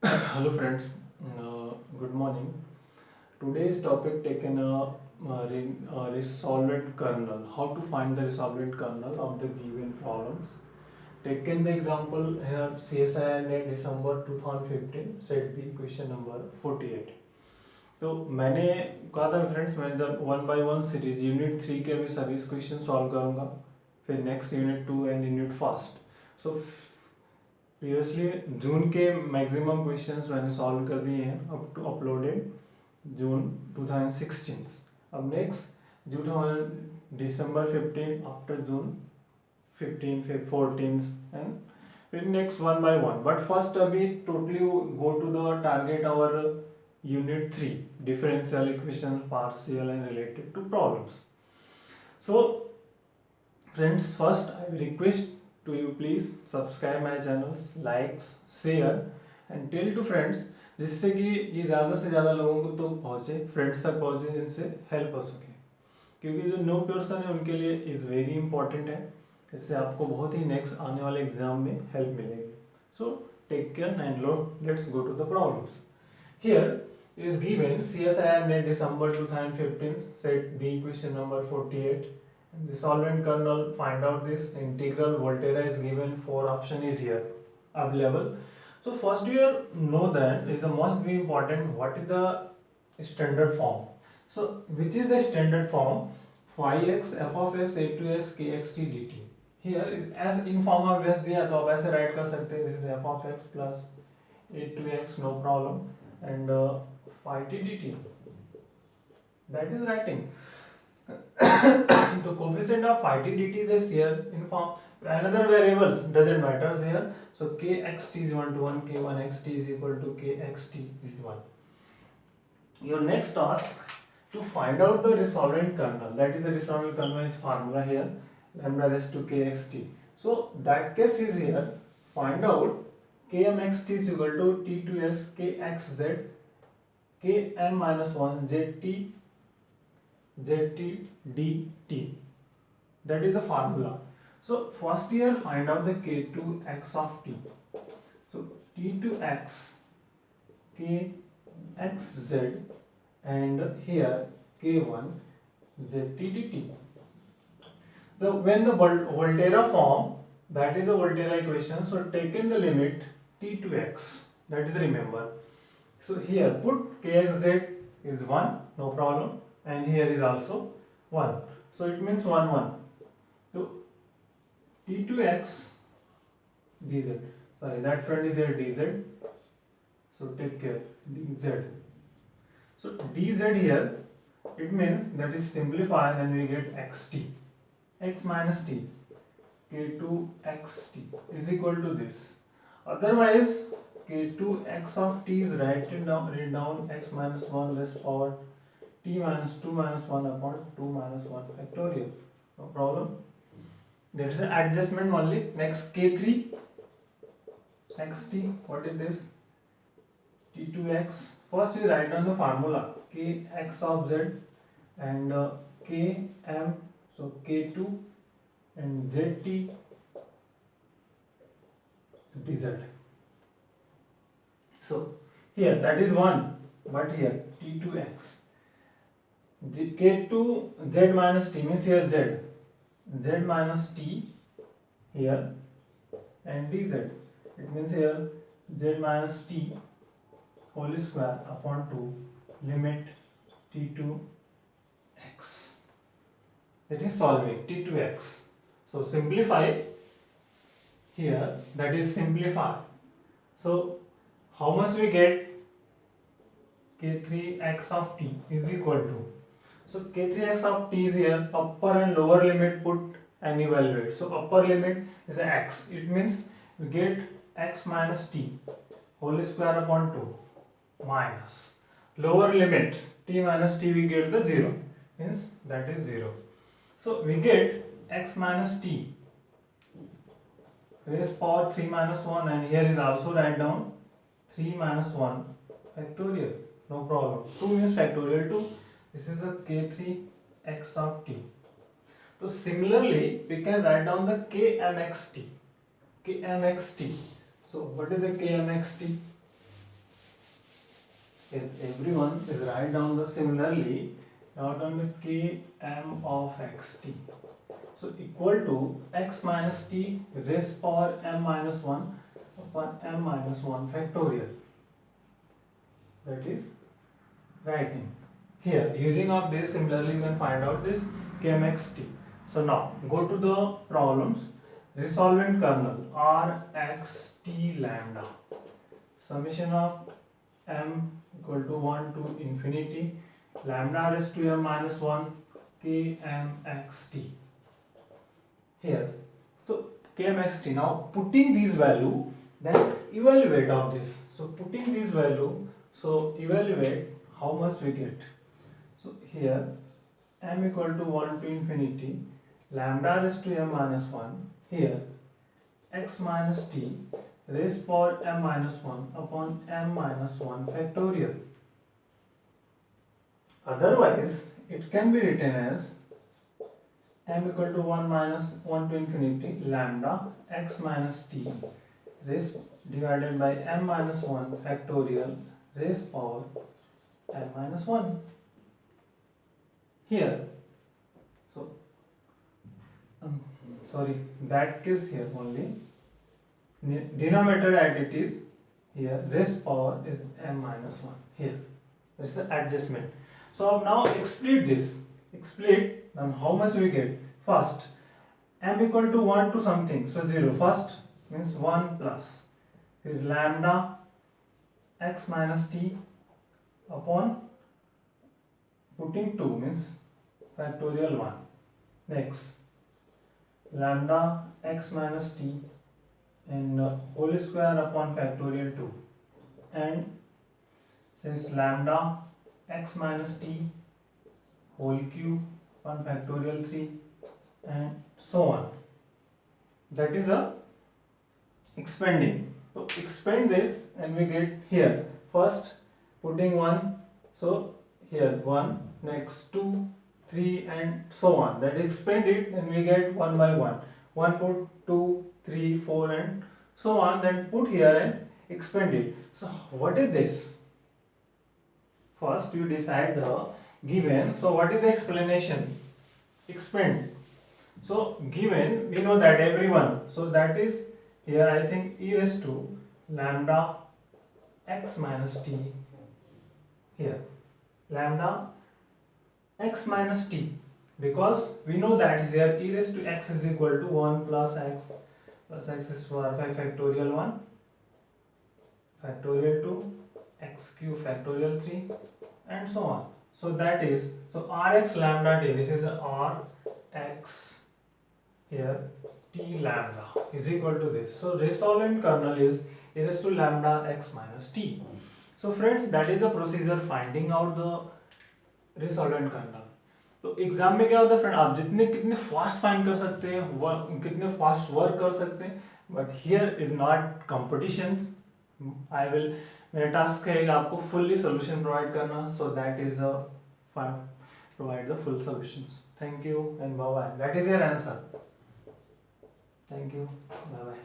Hello friends, good morning. Today's topic taken resolvent kernel. How to find the resolvent kernel of the given problems. Taken the example here CSIR ने December 2015 set B question number 48. तो मैंने कहा था friends मैं जब one by one series unit 3 के भी सभी क्वेश्चन सॉल्व करूँगा, फिर next unit 2 and unit first. So previously जून के मैक्सिमम क्वेश्चंस मैंने सॉल्व कर दिए हैं अप टू अपलोडेड जून 2016. अब नेक्स्ट जून दिसंबर 15 आफ्टर जून 15 फिर 14 एंड फिर next one by one. But first अभी totally go to the target our unit 3 differential equation partial and related to problems. So friends, first I will request to you please subscribe my channels, likes, share and tell to friends, जिससे कि ये ज़्यादा से ज़्यादा लोगों को तो पहुँचे, फ्रेंड्स तक पहुँचे, जिनसे हेल्प हो सके. क्योंकि जो न्यू पर्सन है उनके लिए इज़ वेरी इंपॉर्टेंट है. इससे आपको बहुत ही नेक्स्ट आने वाले एग्जाम में हेल्प मिलेगी. So take care and let's go to the problems. Here is given CSIR net December 2015 set B question number 48. The solvent kernel, find out this integral. Volterra is given, 4 option is here available. So first you know that is the most be important, what is the standard form. So which is the standard form? phi x f of x a to s k x t dt. Here as in form of s दिया तो आप ऐसे right कर सकते हैं, this is f of x plus a to x, no problem, and phi t dt, that is writing. The coefficient of phi t dt is here in form another variables doesn't matter here. So kxt is 1 to 1, k1xt is equal to kxt is 1. Your next task to find out the resolvent kernel, that is the resolvent kernel is formula here lambda raised to kxt. So that case is here, find out kmxt is equal to t2x kxz km minus 1 zt dt, that is the formula. So first here find out the k2x of t. So t2x kxz and here k1 zt dt. So when the Volterra form, that is a Volterra equation, so taken the limit t to x, that is remember. So here put kxz is 1, no problem, and here is also 1, so it means 1 1. So t to x dz, sorry that friend is here dz, so take care dz. So dz here, it means that is simplify and we get xt, x minus t, k2xt is equal to this. Otherwise k2x of t is write down x minus 1 less power t minus 2 minus 1 upon 2 minus 1 factorial, no problem. There is an adjustment only. Next k3 xt, what is this? t2x, first we write down the formula kx of z and km, so k2 and zt dz. So here that is 1, but here t2x k2 z minus t means here z minus t here and dz, it means here z minus t whole square upon 2 limit t to x, that is solving t to x. So simplify here, that is simplify. So how much we get? k3x of t is equal to, so k3x of t is here, upper and lower limit put and evaluate. So upper limit is x, it means we get x minus t whole square upon 2 minus lower limits t minus t, we get the 0, means that is 0. So we get x minus t raised power 3 minus 1, and here is also write down 3 minus 1 factorial, no problem. 2 means factorial 2, this is a k3x of t. So similarly we can write down the kmxt. So what is the kmxt? is everyone is write down the similarly write down the km of xt. So equal to x minus t raised power m minus 1 upon m minus 1 factorial. That is writing. Here using of this similarly you can find out this kmxt. So now go to the problems. Resolvent kernel r x t lambda. Summation of m equal to 1 to infinity lambda raised to m minus 1 kmxt. Here, so kmxt. Now putting this value, then evaluate of this. So putting this value, so evaluate how much we get. So here m equal to 1 to infinity lambda raised to m minus 1. Here x minus t raised power m minus 1 upon m minus 1 factorial. Otherwise, it can be written as m equal to 1 minus 1 to infinity lambda x minus t raised divided by m minus 1 factorial raised power m minus 1. Here, so sorry, that is here only. Denominator at it is here, raised power is m minus 1 here. This is the adjustment. So now split this. Split, then how much we get? First, m equal to 1 to something, so 0. First means 1 plus lambda x minus t upon putting 2 means factorial 1. Next, lambda x minus t and whole square upon factorial 2, and since lambda x minus t whole cube upon factorial 3 and so on. That is a expanding. So expand this and we get here first putting 1, so here 1, next 2, 3 and so on. That expand it and we get 1 by 1. 1 put 2, 3, 4 and so on, then put here and expand it. So what is this? First you decide the given. So what is the explanation? Expand. So given, we know that everyone. So that is here I think e raised to lambda x minus t. Here lambda x minus t, because we know that is here e raised to x is equal to 1 plus x square by factorial 1 factorial 2 x cube factorial 3 and so on. So that is, so rx lambda t, this is r x here t lambda is equal to this. So resolvent kernel is e raised to lambda x minus t. So friends, that is the procedure finding out the resolvent kernel. तो exam में क्या होता है friend, आप जितने कितने fast find कर सकते हैं, कितने फास्ट वर्क कर सकते हैं, but here is not competition. I will, मेरा टास्क है आपको फुल्ली सोल्यूशन प्रोवाइड करना. So that is the provide the full solutions. Thank you and bye bye. That is your answer. Thank you, bye bye.